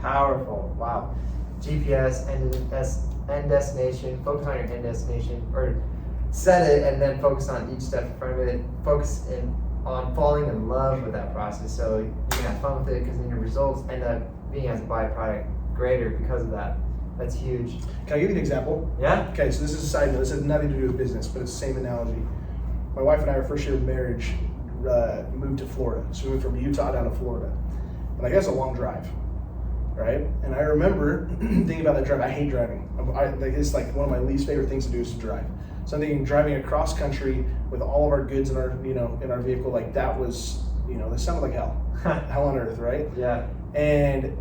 Powerful. Wow. GPS, end destination, focus on your end destination, or set it and then focus on each step in front of it. Focus on falling in love with that process, so you can have fun with it, because then your results end up being as a byproduct greater because of that. That's huge. Can I give you an example? Yeah. Okay, so this is a side note. This has nothing to do with business, but it's the same analogy. My wife and I, our first year of marriage, moved to Florida. So we went from Utah down to Florida. And I guess a long drive, right? And I remember thinking about that drive. I hate driving. It's like one of my least favorite things to do is to drive. So I'm thinking driving across country with all of our goods in our, in our vehicle, like that was, that sounded like hell. Hell on earth, right? Yeah. And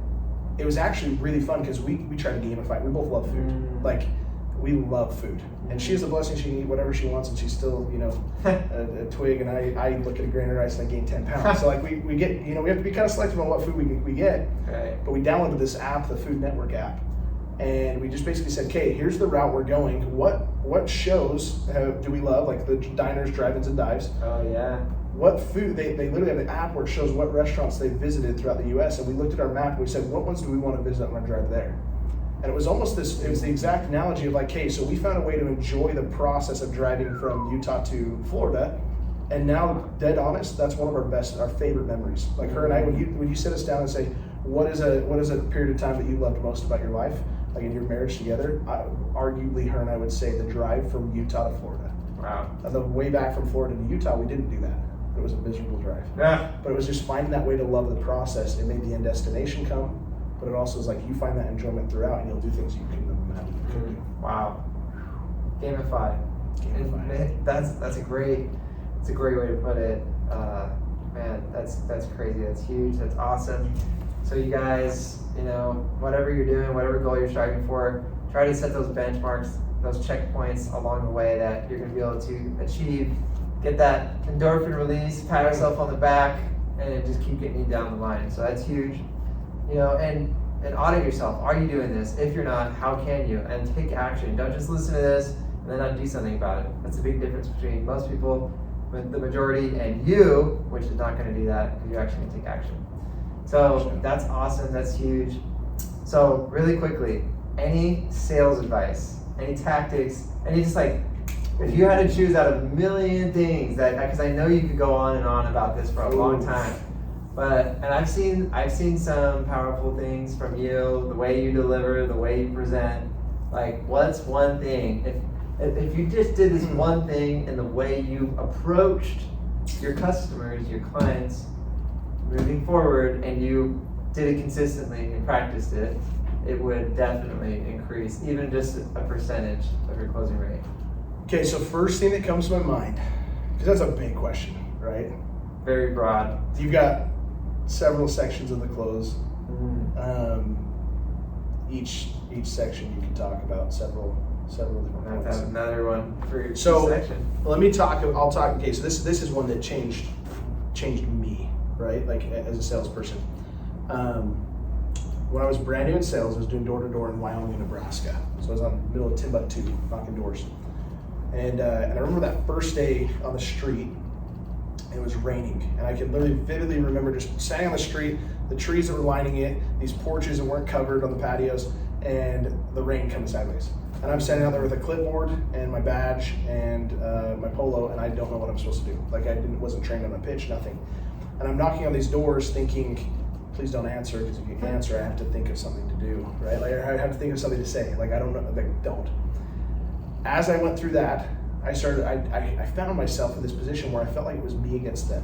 it was actually really fun because we tried to gamify. We both love food. Like, we love food. And she has the blessing she can eat whatever she wants, and she's still, a twig, and I look at a grain of rice and I gain 10 pounds. So like we get, we have to be kind of selective on what food we get. Right. But we downloaded this app, the Food Network app, and we just basically said, okay, here's the route we're going. What shows do we love, like the diners, drive-ins, and dives? Oh yeah. What food, they literally have an app where it shows what restaurants they visited throughout the US, and we looked at our map and we said, what ones do we want to visit on our drive there? And it was almost it was the exact analogy of like, hey, so we found a way to enjoy the process of driving from Utah to Florida, and now, dead honest, that's one of our favorite memories. Like her and I, when you sit us down and say, what is a period of time that you loved most about your life, like in your marriage together, arguably her and I would say the drive from Utah to Florida. Wow. And the way back from Florida to Utah, we didn't do that. It was a miserable drive. Yeah. But it was just finding that way to love the process. It made the end destination come, but it also is like you find that enjoyment throughout, and you'll do things you couldn't imagine you could do. Wow. Gamify. That's a great way to put it. Man, that's crazy. That's huge. That's awesome. So you guys, whatever you're doing, whatever goal you're striving for, try to set those benchmarks, those checkpoints along the way that you're going to be able to achieve. Get that endorphin release, pat yourself on the back, and just keep getting you down the line. So that's huge. And audit yourself. Are you doing this? If you're not, how can you? And take action. Don't just listen to this and then not do something about it. That's a big difference between most people, with the majority, and you, which is not going to do that, because you're actually going to take action. So that's awesome. That's huge. So really quickly, any sales advice, any tactics, any just like, if you had to choose out of a million things because I know you could go on and on about this for a long time, and I've seen some powerful things from you, the way you deliver, the way you present. Like, what's one thing? If you just did this one thing in the way you approached your customers, your clients, moving forward, and you did it consistently and practiced it, it would definitely increase, even just a percentage of your closing rate. Okay, so first thing that comes to my mind, because that's a big question, right? Very broad. You've got several sections of the close. Each section you can talk about several different points. That's another one for each so section. Let me talk. I'll talk. Okay, so this is one that changed me, right? Like as a salesperson. When I was brand new in sales, I was doing door to door in Wyoming and Nebraska. So I was on the middle of Timbuktu knocking doors. And I remember that first day on the street, it was raining. And I can literally vividly remember just standing on the street, the trees that were lining it, these porches that weren't covered on the patios, and the rain coming sideways. And I'm standing out there with a clipboard and my badge and my polo, and I don't know what I'm supposed to do. Like wasn't trained on a pitch, nothing. And I'm knocking on these doors thinking, please don't answer, because if you answer, I have to think of something to do, right? Like I have to think of something to say. Like I don't know, like don't. As I went through that, I found myself in this position where I felt like it was me against them.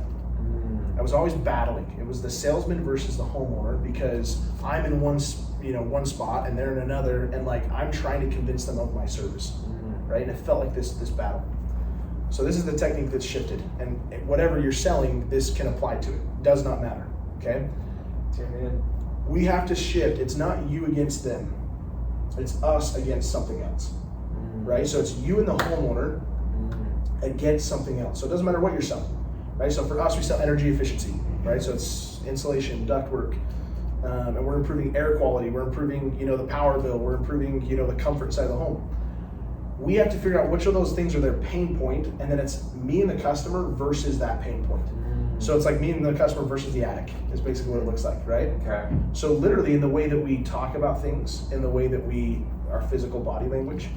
I was always battling. It was the salesman versus the homeowner, because I'm in one spot and they're in another, and like I'm trying to convince them of my service, right? And it felt like this battle. So this is the technique that's shifted, and whatever you're selling, this can apply to it. Does not matter, okay? We have to shift. It's not you against them. It's us against something else. Right? So it's you and the homeowner against something else. So it doesn't matter what you're selling, right? So for us, we sell energy efficiency, right? So it's insulation, ductwork, and we're improving air quality. We're improving, the power bill. We're improving, the comfort side of the home. We have to figure out which of those things are their pain point, and then it's me and the customer versus that pain point. So it's like me and the customer versus the attic is basically what it looks like, right? Okay. So literally in the way that we talk about things, in the way that our physical body language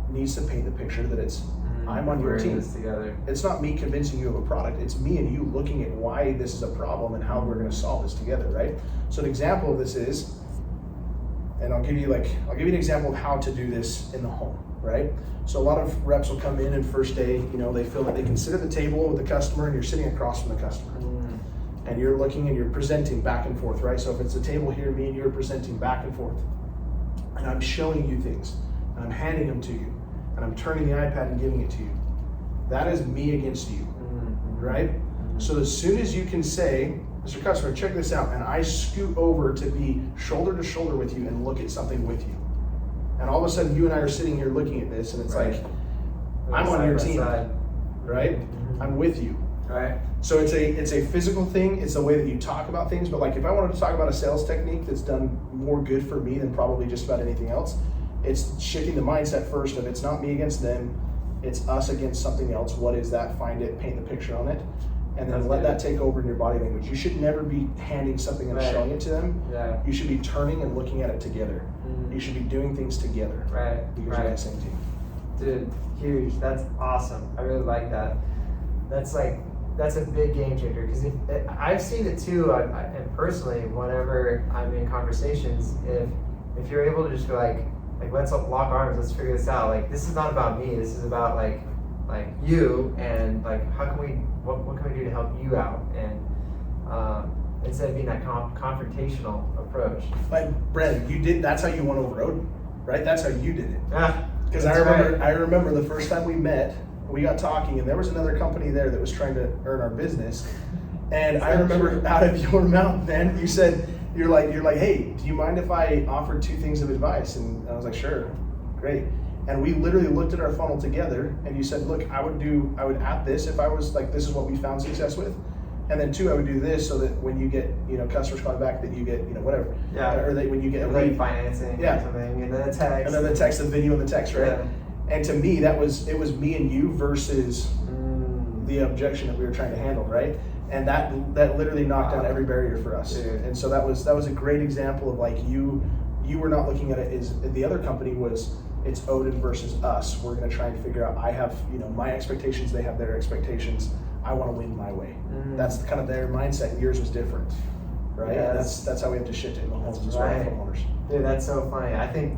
needs to paint the picture that it's, I'm on your team. This together. It's not me convincing you of a product, it's me and you looking at why this is a problem and how we're gonna solve this together, right? So an example of this is, and I'll give you an example of how to do this in the home, right? So a lot of reps will come in and first day, they feel that they can sit at the table with the customer and you're sitting across from the customer. And you're looking and you're presenting back and forth, right? So if it's a table here, me and you are presenting back and forth. And I'm showing you things, and I'm handing them to you, and I'm turning the iPad and giving it to you. That is me against you, right? So as soon as you can say, Mr. Customer, check this out, and I scoot over to be shoulder to shoulder with you and look at something with you. And all of a sudden you and I are sitting here looking at this and it's like, I'm on your team, right? I'm with you. Right. So it's a physical thing, it's the way that you talk about things, but like if I wanted to talk about a sales technique that's done more good for me than probably just about anything else, it's shifting the mindset first of it's not me against them, it's us against something else. What is that? Find it, paint the picture on it, and then let that take over in your body language. You should never be handing something and showing it to them. Yeah. You should be turning and looking at it together. You should be doing things together. Right. Because you're on the same team. Dude, huge. That's awesome. I really like that. That's a big game changer because I've seen it too. And personally, whenever I'm in conversations, if you're able to just go like let's lock arms, let's figure this out. Like this is not about me. This is about like you and how can we what can we do to help you out and instead of being that confrontational approach. Like Brandon, that's how you won over Odin, right? That's how you did it. Yeah. Because I remember the first time we met, we got talking, and there was another company there that was trying to earn our business. And I remember out of your mouth, man, you said, you're like, hey, do you mind if I offered 2 things of advice? And I was like, sure, great. And we literally looked at our funnel together, and you said, look, I would add this if I was like, this is what we found success with. And then 2, I would do this so that when you get, customers calling back that you get, whatever. Yeah. Or that when you get like financing or something, and then the text. And then the text, the video, and the text, right? Yeah. And to me, it was me and you versus the objection that we were trying to handle, right? And that literally knocked down every barrier for us. Dude. And so that was a great example of like you were not looking at it as the other company was. It's Odin versus us. We're going to try and figure out. I have my expectations. They have their expectations. I want to win my way. That's kind of their mindset. And yours was different, right? Yes. That's how we have to shift it in the homes as well, homeowners. Dude, that's so funny. I think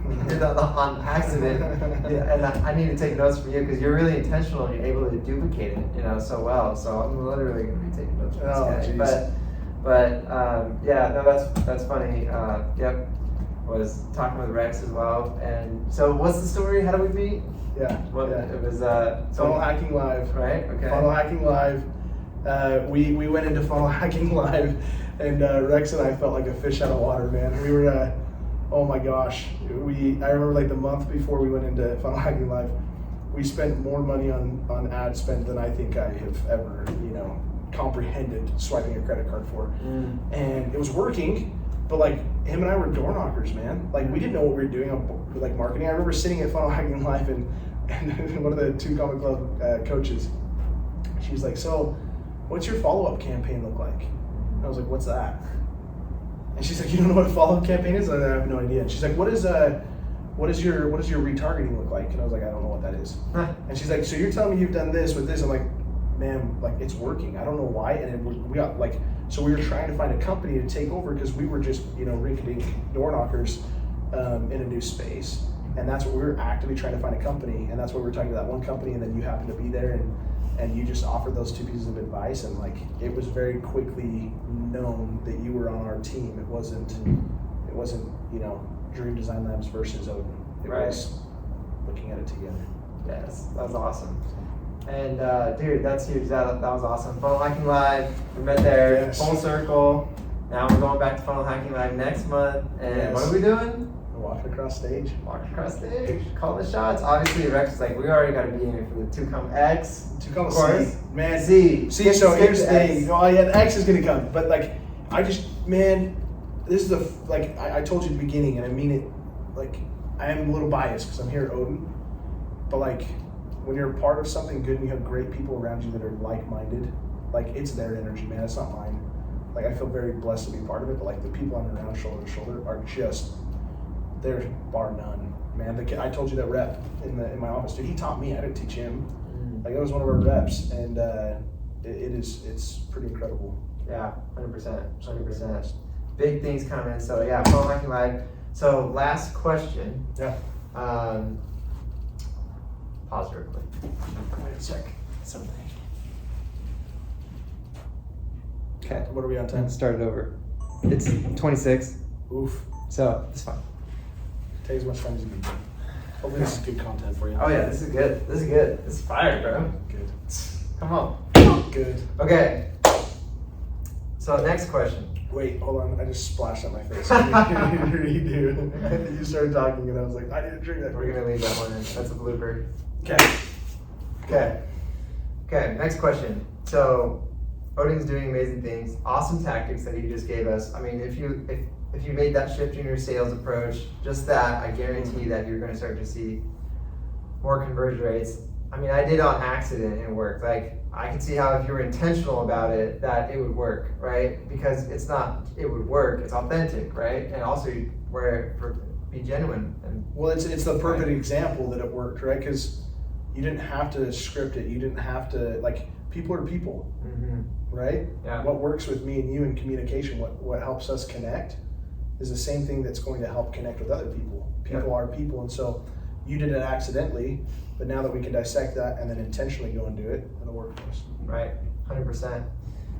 you did that on accident, and I need to take notes from you because you're really intentional and you're able to duplicate it, so well. So I'm literally going to be taking notes from this guy. But yeah, no, that's funny. Yep, was talking with Rex as well. And so, what's the story? How do we meet? Yeah, it was Funnel Hacking Live, right? Okay. Funnel Hacking Live. We went into Funnel Hacking Live, and Rex and I felt like a fish out of water, man. We were. Oh my gosh, I remember like the month before we went into Funnel Hacking Live, we spent more money on ad spend than I think I have ever, comprehended swiping a credit card for. And it was working, but like him and I were door knockers, man. Like we didn't know what we were doing on like marketing. I remember sitting at Funnel Hacking Live and one of the 2 Comic Club coaches, she's like, so what's your follow-up campaign look like? And I was like, what's that? And she's like, you don't know what a follow-up campaign is? I have no idea. And she's like, what does your retargeting look like? And I was like, I don't know what that is. And she's like, so you're telling me you've done this with this? I'm like, ma'am, like it's working. I don't know why. And we got like, so we were trying to find a company to take over because we were just, rinky-dink door knockers in a new space. And that's what we were actively trying to find a company. And that's what we were talking to that one company. And then you happened to be there and you just offered those 2 pieces of advice, and like it was very quickly known that you were on our team. It wasn't Dream Design Labs versus Odin. It was looking at it together. Yes, that was awesome. And dude, that's huge. That was awesome. Funnel Hacking Live, we met there, full circle. Now we're going back to Funnel Hacking Live next month. And what are we doing? Walking across stage. Calling the shots. Obviously, Rex is like, we already got to be in here for the 2 X. 2 C. Man. Z. See, so here's the thing. Oh yeah, the X is gonna come. But like, this is I told you at the beginning, and I mean it. Like, I am a little biased because I'm here at Odin. But like, when you're a part of something good and you have great people around you that are like-minded, Like, it's their energy, man. It's not mine. Like, I feel very blessed to be part of it, but like the people I'm around shoulder to shoulder are just, they're bar none, man. The kid, I told you that rep in my office, dude, he taught me. I didn't teach him. Like, that was one of our reps, and it's pretty incredible. Yeah, 100%. Big things coming. So yeah, Phone Hacking Live. So last question. Yeah. Pause real quick. Wait a sec. Something. Okay. What are we on time? Start it over. It's 26. Oof. So it's fine. Take as much time as you need. Hopefully this is good content for you. Oh yeah, this is good. This is fire, bro. Good. Come on. Good. Okay. So next question. Wait, hold on. I just splashed on my face. Redo. And then you started talking, and I was like, I need to drink that. We're gonna leave that one in. That's a blooper. Okay. Okay. Next question. So, Odin's doing amazing things. Awesome tactics that he just gave us. I mean, if you made that shift in your sales approach, just that, I guarantee that you're going to start to see more conversion rates. I mean, I did on accident and it worked. Like, I can see how if you were intentional about it, that it would work, right? Because it's not, it would work, it's authentic, right? And also be genuine. And well, it's the perfect example that it worked, right? Because you didn't have to script it. You didn't have to, like, people are people, right? Yeah. What works with me and you in communication, what helps us connect is the same thing that's going to help connect with other people. People are people, and so you did it accidentally, but now that we can dissect that and then intentionally go and do it, it'll work for us. Right, 100%.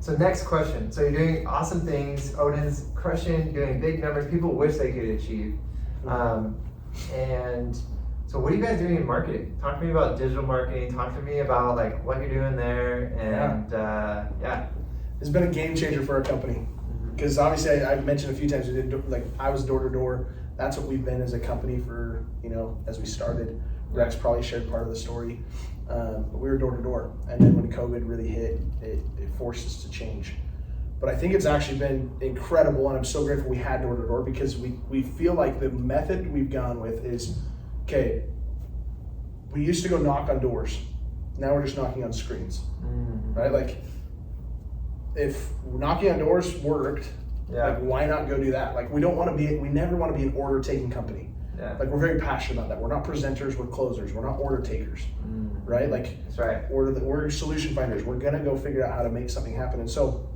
So next question. So you're doing awesome things. Odin's crushing, doing big numbers. People wish they could achieve. And so what are you guys doing in marketing? Talk to me about digital marketing. Talk to me about like what you're doing there. And It's been a game changer for our company. Because obviously I mentioned a few times, I was door to door. That's what we've been as a company for, as we started. Rex probably shared part of the story. But we were door to door. And then when COVID really hit, it forced us to change. But I think it's actually been incredible, and I'm so grateful we had door to door, because we feel like the method we've gone with is, okay, we used to go knock on doors. Now we're just knocking on screens, right? Like, if knocking on doors worked, like, why not go do that? Like, we never want to be an order taking company. Yeah. Like, we're very passionate about that. We're not presenters, we're closers. We're not order takers, right? Like, that's right. We're solution finders. We're gonna go figure out how to make something happen. And so,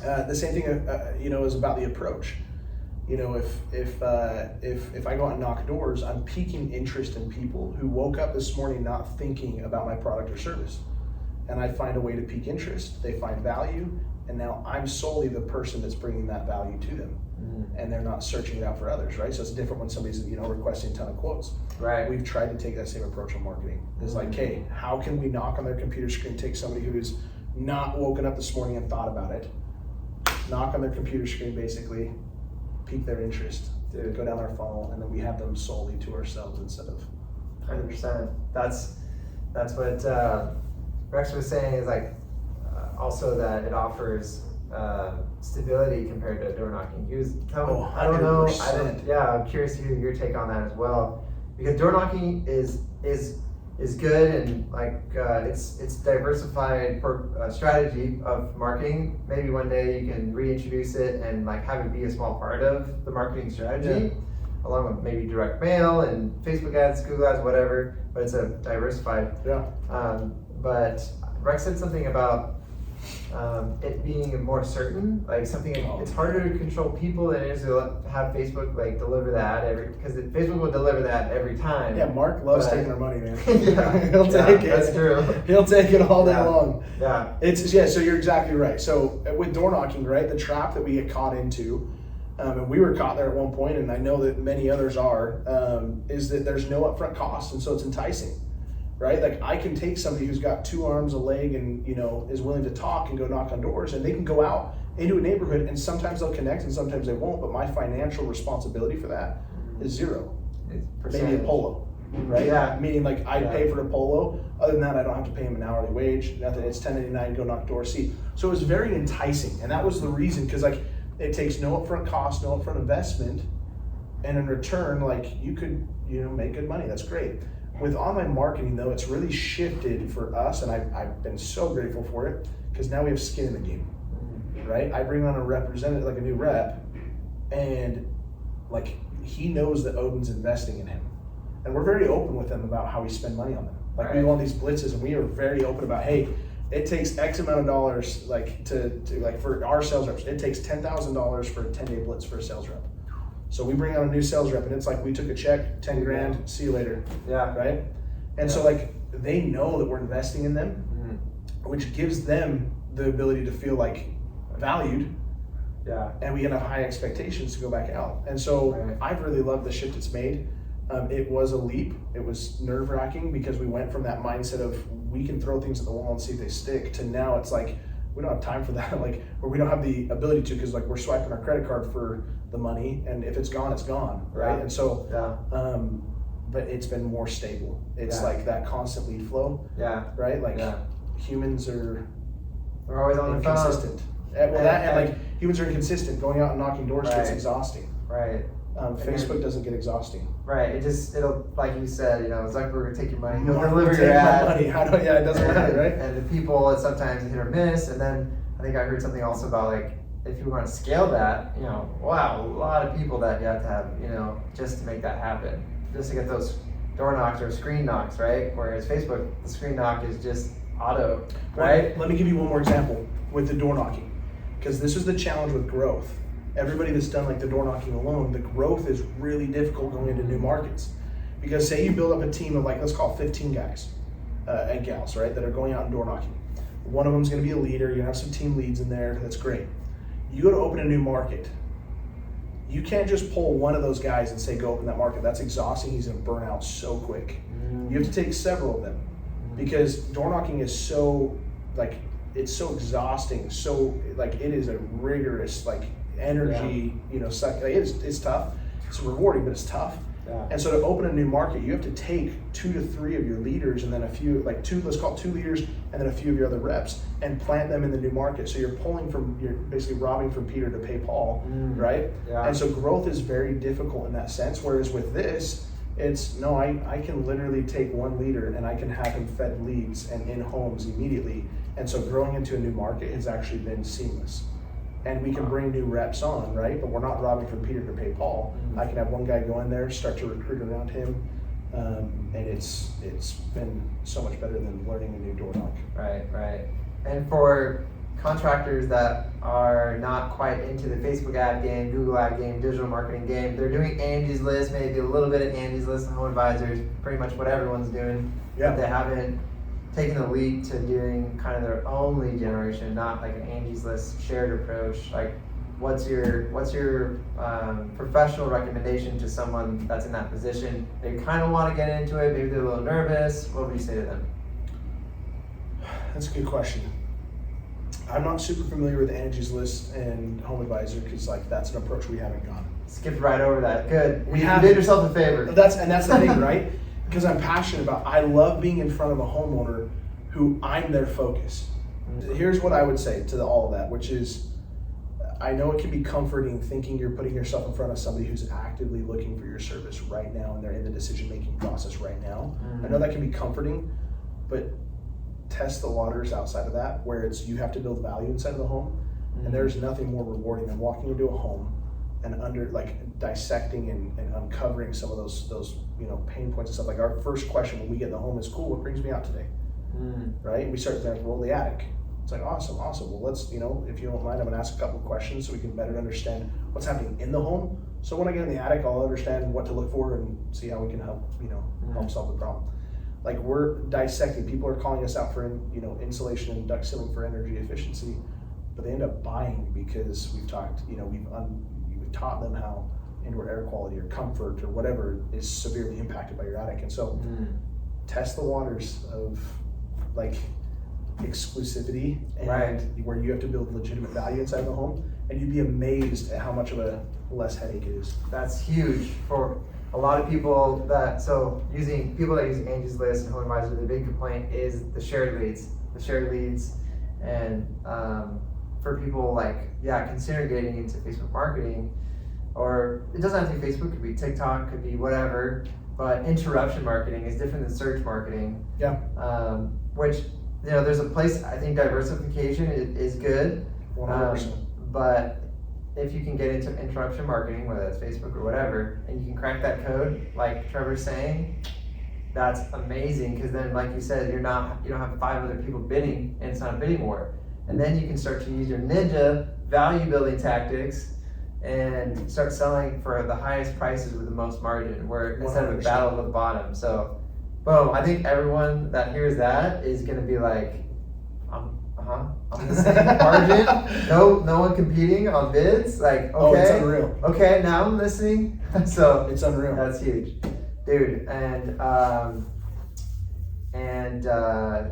the same thing, is about the approach. If I go out and knock doors, I'm piquing interest in people who woke up this morning not thinking about my product or service. And I find a way to pique interest. They find value, and now I'm solely the person that's bringing that value to them. And they're not searching it out for others, right? So it's different when somebody's, requesting a ton of quotes. Right. We've tried to take that same approach on marketing. It's like, hey, how can we knock on their computer screen, take somebody who's not woken up this morning and thought about it, knock on their computer screen, basically, pique their interest, go down our funnel, and then we have them solely to ourselves instead of 100%. That's what Rex was saying, is like also that it offers stability compared to door knocking. He was telling, I don't know, I'm curious to hear your take on that as well, because door knocking is good, and like it's diversified strategy of marketing. Maybe one day you can reintroduce it and like have it be a small part of the marketing strategy, along with maybe direct mail and Facebook ads, Google ads, whatever. But it's a diversified. But Rex said something about it being more certain, like something. It's harder to control people than it is to have Facebook like deliver that because Facebook will deliver that every time. Yeah, Mark loves taking our money, man. He'll take it. That's true. He'll take it all day long. Yeah. So you're exactly right. So with door knocking, right, the trap that we get caught into, and we were caught there at one point, and I know that many others are, is that there's no upfront cost, and so it's enticing. Right? Like, I can take somebody who's got 2 arms, a leg, and is willing to talk and go knock on doors, and they can go out into a neighborhood, and sometimes they'll connect and sometimes they won't, but my financial responsibility for that is 0. Maybe a polo, right? Yeah. Meaning, like, I pay for a polo. Other than that, I don't have to pay him an hourly wage, nothing. It's $10.99, go knock doors, see. So it was very enticing, and that was the reason, because like, it takes no upfront cost, no upfront investment, and in return, like, you could make good money. That's great. With online marketing, though, it's really shifted for us, and I've been so grateful for it, because now we have skin in the game, right? I bring on a representative, like a new rep, and like he knows that Odin's investing in him, and we're very open with them about how we spend money on them. Like we go on these blitzes, and we are very open about, hey, it takes X amount of dollars, like to like for our sales reps, it takes $10,000 for a 10-day blitz for a sales rep. So we bring on a new sales rep, and it's like we took a check, 10 grand, see you later. Yeah. Right. And so like they know that we're investing in them, which gives them the ability to feel like valued. Yeah. And we can have high expectations to go back out. And so I've really loved the shift it's made. It was a leap. It was nerve-wracking because we went from that mindset of we can throw things at the wall and see if they stick to now it's like we don't have time for that, like, or we don't have the ability to because like we're swiping our credit card for the money, and if it's gone, it's gone, right? And so, but it's been more stable. It's like that constant lead flow, right? Like humans are always on the phone. Inconsistent. And like humans are inconsistent. Going out and knocking doors gets exhausting. Right. Facebook doesn't get exhausting. Right. It'll like you said, Zuckerberg will take your money. He'll Take deliver your my ad. money. It doesn't matter, right? And the people, it's sometimes hit or miss. And then I think I heard something also about like if you want to scale that, wow, a lot of people that you have to have, just to make that happen, just to get those door knocks or screen knocks, right? Whereas Facebook, the screen knock is just auto, right? Well, let me give you one more example with the door knocking, because this is the challenge with growth. Everybody that's done like the door knocking alone, the growth is really difficult going into new markets. Because say you build up a team of like, let's call it 15 guys and gals, right, that are going out and door knocking. One of them's gonna be a leader, you're gonna have some team leads in there, that's great. You go to open a new market, you can't just pull one of those guys and say, go open that market. That's exhausting, he's gonna burn out so quick. You have to take several of them because door knocking is so, like, it's so exhausting, so, like, it is a rigorous, like, energy, suck. Like, it's tough, it's rewarding, but it's tough. And so to open a new market, you have to take 2 to 3 of your leaders and then a few, like let's call it 2 leaders and then a few of your other reps and plant them in the new market. So you're basically robbing from Peter to pay Paul, right? And so growth is very difficult in that sense. Whereas with this, it's no, I can literally take one leader and I can have him fed leads and in homes immediately. And so growing into a new market has actually been seamless. And we can bring new reps on, right? But we're not robbing from Peter to pay Paul. I can have one guy go in there, start to recruit around him, and it's been so much better than learning a new door knock. Right. And for contractors that are not quite into the Facebook ad game, Google ad game, digital marketing game, they're doing Angie's List, maybe a little bit of Angie's List and Home Advisors, pretty much what everyone's doing. But they haven't taking the leap to doing kind of their own lead generation, not like an Angie's List shared approach. Like, what's your professional recommendation to someone that's in that position? They kind of want to get into it, maybe they're a little nervous. What would you say to them? That's a good question. I'm not super familiar with Angie's List and Home Advisor because like that's an approach we haven't gone. Skipped right over that. Good. You did did yourself a favor. That's the thing, right? Because I'm passionate about, I love being in front of a homeowner who I'm their focus. Here's what I would say to all of that, which is, I know it can be comforting thinking you're putting yourself in front of somebody who's actively looking for your service right now and they're in the decision-making process right now. I know that can be comforting, but test the waters outside of that, where it's you have to build value inside of the home, and there's nothing more rewarding than walking into a home and dissecting and uncovering some of those pain points and stuff. Like our first question when we get in the home is, cool, what brings me out today? Right? We start to roll the attic. It's like, awesome. Well, let's, if you don't mind, I'm gonna ask a couple of questions so we can better understand what's happening in the home. So when I get in the attic, I'll understand what to look for and see how we can help, help solve the problem. Like we're dissecting. People are calling us out for, insulation and duct sealing for energy efficiency, but they end up buying because we've talked, we've taught them how indoor air quality or comfort or whatever is severely impacted by your attic. And so test the waters of like exclusivity and where you have to build legitimate value inside the home, and you'd be amazed at how much of a less headache it is. That's huge for a lot of people using people that use Angie's List and Home Advisor. The big complaint is the shared leads, and for people considering getting into Facebook marketing, or it doesn't have to be Facebook, it could be TikTok, could be whatever, but interruption marketing is different than search marketing. Which there's a place, I think diversification is good. 100%. But if you can get into interruption marketing, whether it's Facebook or whatever, and you can crack that code, like Trevor's saying, that's amazing. Because then, like you said, you don't have 5 other people bidding, and it's not a bidding war. And then you can start to use your ninja value building tactics and start selling for the highest prices with the most margin, where instead of a battle of the bottom. So, boom! I think everyone that hears that is gonna be like, I'm the same margin. No one competing on bids. Like, okay, oh, it's unreal. Okay, now I'm listening. So it's unreal. That's huge, dude.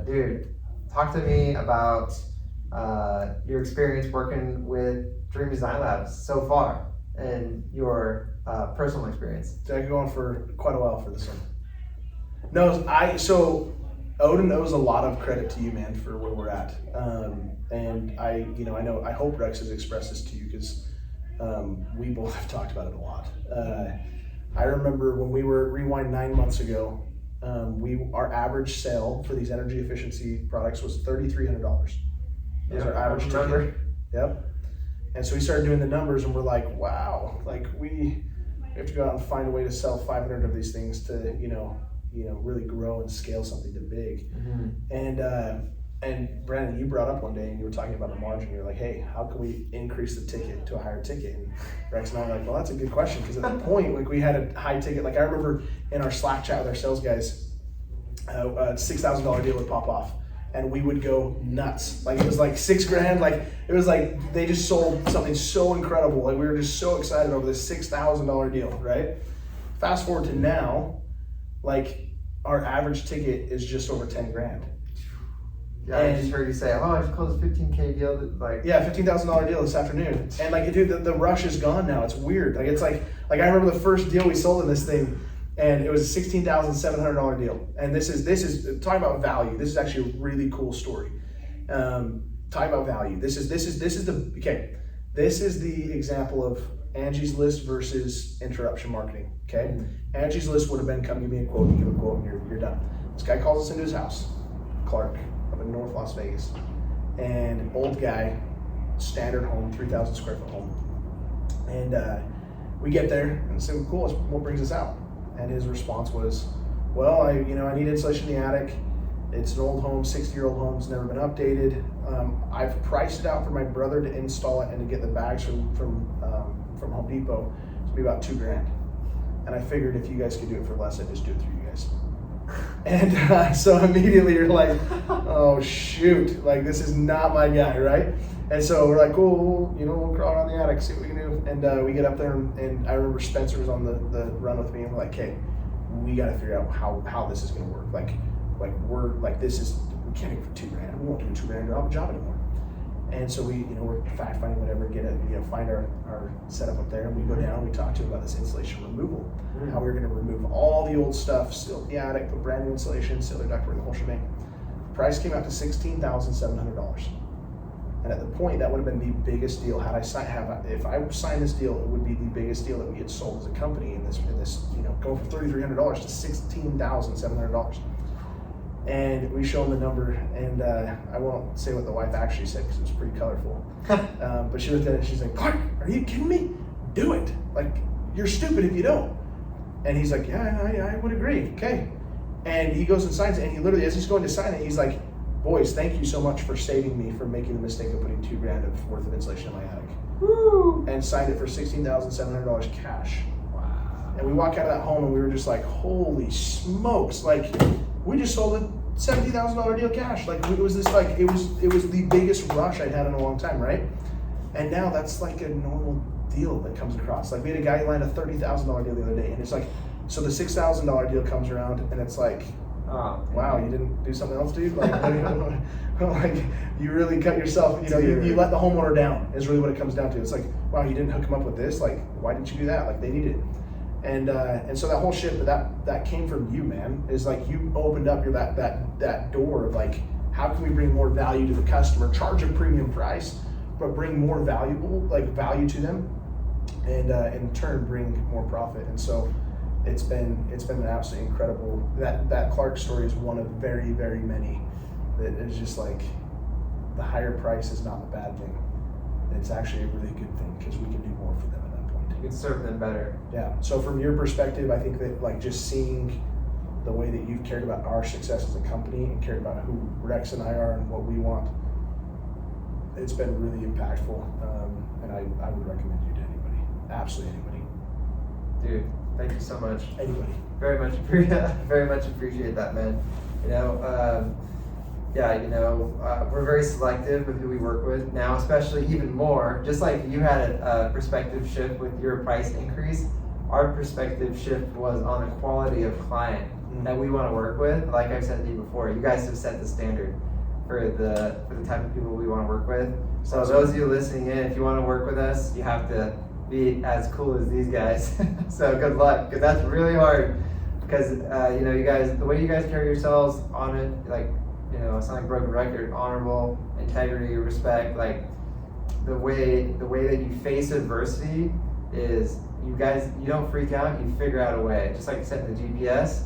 Dude, talk to me about your experience working with Dream Design Labs so far and your personal experience. So I could go on for quite a while for this one. No, so Odin owes a lot of credit to you, man, for where we're at. And I hope Rex has expressed this to you, because we both have talked about it a lot. I remember when we were rewind 9 months ago, our average sale for these energy efficiency products was $3,300. That was our average ticket. Yep. And so we started doing the numbers, and we're like, wow, like we have to go out and find a way to sell 500 of these things to, really grow and scale something to big. Mm-hmm. And Brandon, you brought up one day, and you were talking about the margin. You're like, hey, how can we increase the ticket to a higher ticket? And Rex and I were like, well, that's a good question, because at that point, like, we had a high ticket. Like, I remember in our Slack chat with our sales guys, a $6,000 deal would pop off, and we would go nuts. Like, it was like $6,000. Like, it was like they just sold something so incredible. Like, we were just so excited over this $6,000 deal, right? Fast forward to now, like, our average ticket is just over $10,000. Yeah, I just heard you say, I just closed a $15K deal. Yeah, $15,000 deal this afternoon. And like, dude, the rush is gone now. It's weird. Like, it's like I remember the first deal we sold in this thing, and it was a $16,700 deal. And this is talking about value. This is actually a really cool story. Talking about value. This is the example of Angie's List versus interruption marketing. Okay, Angie's List would have been, come give me a quote, you give a quote, and you're done. This guy calls us into his house, Clark, up in North Las Vegas, and old guy, standard home, 3,000 square foot home. And we get there and say, well, cool, what brings us out? And his response was, well, I need insulation in the attic. It's an old home, 60-year-old home, it's never been updated. I've priced it out for my brother to install it and to get the bags from Home Depot. It's be about $2,000. And I figured if you guys could do it for less, I'd just do it through you guys. And so immediately you're like, oh shoot, like this is not my guy, right? And so we're like, cool, we'll crawl around the attic, see what we can do. And we get up there, and I remember Spencer was on the run with me, and we're like, okay, we got to figure out how this is going to work. Like we're like, we can't do it for $2,000. We won't do a $2,000 job anymore. And so we're fact finding whatever, find our setup up there, and we go down, we talk to him about this insulation removal, how we're going to remove all the old stuff, seal the attic, put brand new insulation, seal the ductwork, the whole shebang. The price came out to $16,700. And at the point, that would have been the biggest deal. If I signed this deal, it would be the biggest deal that we had sold as a company in this going from $3,300 to $16,700. And we show him the number, and I won't say what the wife actually said because it was pretty colorful. But she looked at it and she's like, Clark, are you kidding me? Do it. Like, you're stupid if you don't. And he's like, yeah, I would agree. Okay. And he goes and signs it, and he literally, as he's going to sign it, he's like, boys, thank you so much for saving me from making the mistake of putting $2,000 worth of insulation in my attic. Woo! And signed it for $16,700 cash. Wow. And we walk out of that home, and we were just like, holy smokes. Like, we just sold a $70,000 deal cash. Like, it was the biggest rush I'd had in a long time, right? And now that's like a normal deal that comes across. Like, we had a guy land a $30,000 deal the other day, and it's like, so the $6,000 deal comes around, and it's like, oh, wow, you didn't do something else, dude? Like, like, you really cut yourself, you let the homeowner down is really what it comes down to. It's like, wow, you didn't hook them up with this? Like, why didn't you do that? Like, they need it. And so that whole shit that came from you, man, is like, you opened up that door of like, how can we bring more value to the customer, charge a premium price, but bring more value to them, and in turn bring more profit. And so it's been an absolutely incredible, that Clark story is one of very, very many that is just like the higher price is not a bad thing. It's actually a really good thing because we can do more for them at that point. You can serve them better. Yeah. So from your perspective, I think that like just seeing the way that you've cared about our success as a company and cared about who Rex and I are and what we want, it's been really impactful. And I would recommend you to anybody. Absolutely anybody. Dude, thank you so much. Anybody. Very much appreciate that, man. You know, we're very selective with who we work with now, especially even more. Just like you had a perspective shift with your price increase, our perspective shift was on the quality of client that we want to work with. Like I've said to you before, you guys have set the standard for the type of people we want to work with. So those of you listening in, if you want to work with us, you have to be as cool as these guys. So good luck, because that's really hard. Because you guys, the way you guys carry yourselves on it, like, it's not like broken record, honorable, integrity, respect. Like the way that you face adversity is you don't freak out. You figure out a way. Just like setting the GPS.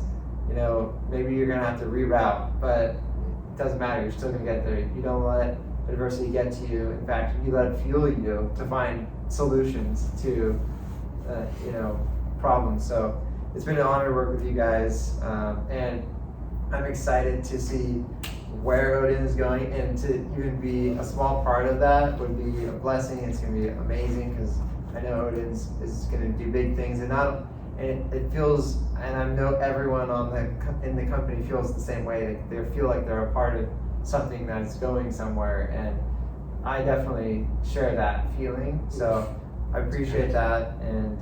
Maybe you're gonna have to reroute, but it doesn't matter. You're still gonna get there. You don't let adversity get to you. In fact, you let it fuel you to find solutions to problems. So it's been an honor to work with you guys, and I'm excited to see where Odin is going, and to even be a small part of that would be a blessing. It's going to be amazing because I know Odin is going to do big things, and it feels, and I know everyone in the company feels the same way. They feel like they're a part of something that's going somewhere, and I definitely share that feeling. So I appreciate that, and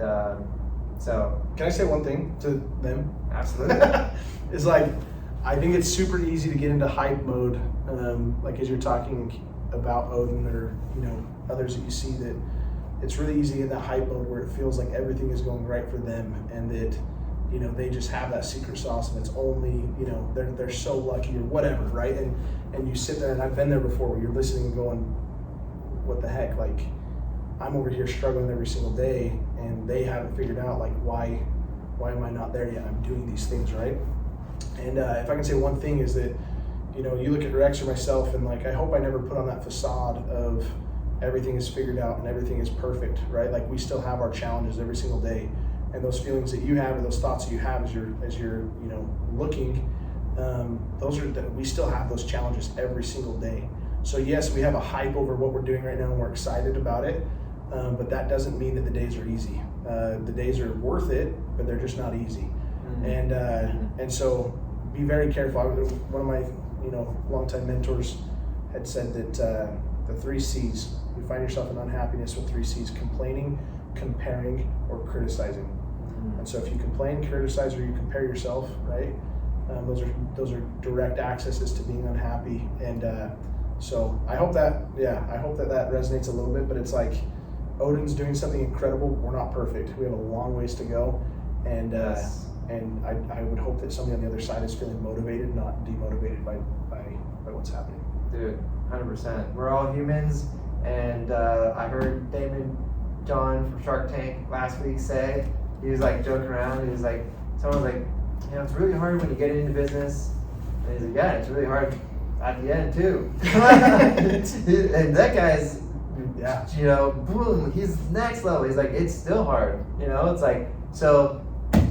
so. Can I say one thing to them? Absolutely. It's like, I think it's super easy to get into hype mode, like as you're talking about Odin or others that you see, that it's really easy in that hype mode where it feels like everything is going right for them, and that they just have that secret sauce, and it's only they're so lucky or whatever, right? And you sit there, and I've been there before, where you're listening and going, what the heck? Like, I'm over here struggling every single day, and they haven't figured out like why am I not there yet? I'm doing these things right. And if I can say one thing is that, you look at Rex or myself, and like, I hope I never put on that facade of everything is figured out and everything is perfect, right? Like, we still have our challenges every single day, and those feelings that you have, or those thoughts that you have as you're looking, we still have those challenges every single day. So yes, we have a hype over what we're doing right now, and we're excited about it, but that doesn't mean that the days are easy. The days are worth it, but they're just not easy. And so be very careful. One of my longtime mentors had said that the 3 C's, you find yourself in unhappiness with 3 C's: complaining, comparing, or criticizing. And so if you complain, criticize, or you compare yourself, right, those are direct accesses to being unhappy. And so I hope that resonates a little bit. But it's like, Odin's doing something incredible. We're not perfect. We have a long ways to go, and and I would hope that somebody on the other side is feeling motivated, not demotivated by what's happening. Dude, 100%. We're all humans, and I heard Damon John from Shark Tank last week say, he was like joking around. He was like, someone was like, it's really hard when you get into business. And he's like, yeah, it's really hard at the end too. And that guy's, boom, he's next level. He's like, it's still hard. It's like, so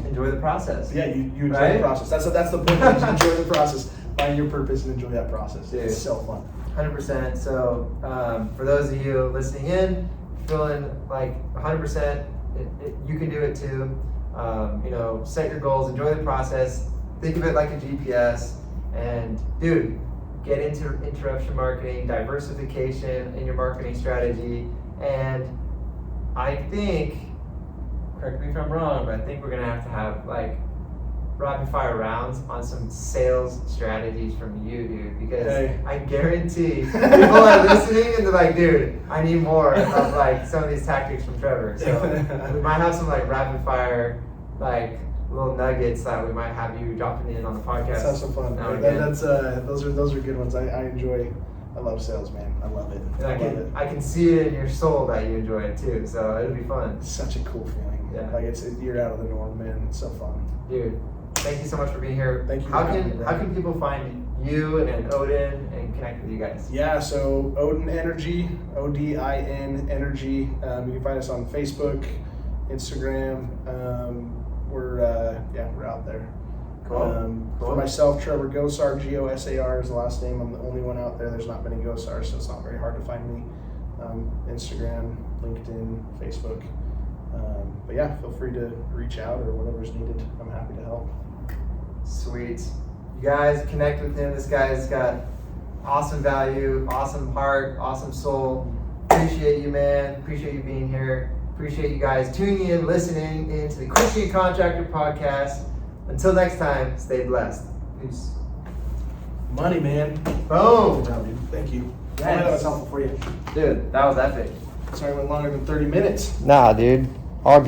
enjoy the process. Yeah, you enjoy the process. That's the point. You enjoy the process. Find your purpose and enjoy that process. Dude, it's so fun. 100%. So for those of you listening in, feeling like 100%, you can do it too. Set your goals, enjoy the process. Think of it like a GPS. And dude, get into interruption marketing, diversification in your marketing strategy. And I think, correct me if I'm wrong, but I think we're gonna have like rapid fire rounds on some sales strategies from you, dude, because I guarantee people are listening and they're like, dude, I need more of like some of these tactics from Trevor. So we might have some like rapid fire, like little nuggets that we might have you dropping in on the podcast. Let's have some fun. Those are good ones. I love sales, man. I love it. And I can see it in your soul that you enjoy it too. So it'll be fun. It's such a cool feeling. Yeah. Like you're out of the norm, man. It's so fun. Dude, thank you so much for being here. Thank you. How can people find you and Odin and connect with you guys? Yeah, so Odin Energy, ODIN Energy. You can find us on Facebook, Instagram. We're out there. Cool. For myself, Trevor Gosar, Gosar is the last name. I'm the only one out there. There's not many Gosars, so it's not very hard to find me. Instagram, LinkedIn, Facebook. But yeah, feel free to reach out or whatever's needed. I'm happy to help. Sweet. You guys connect with him. This guy's got awesome value, awesome heart, awesome soul. Appreciate you, man. Appreciate you being here. Appreciate you guys tuning in, listening into the Christian Contractor Podcast. Until next time, stay blessed. Peace. Money, man. Boom. Good job, dude. Thank you. Yes. I know that was helpful for you. Dude, that was epic. Sorry, I went longer than 30 minutes. Nah, dude.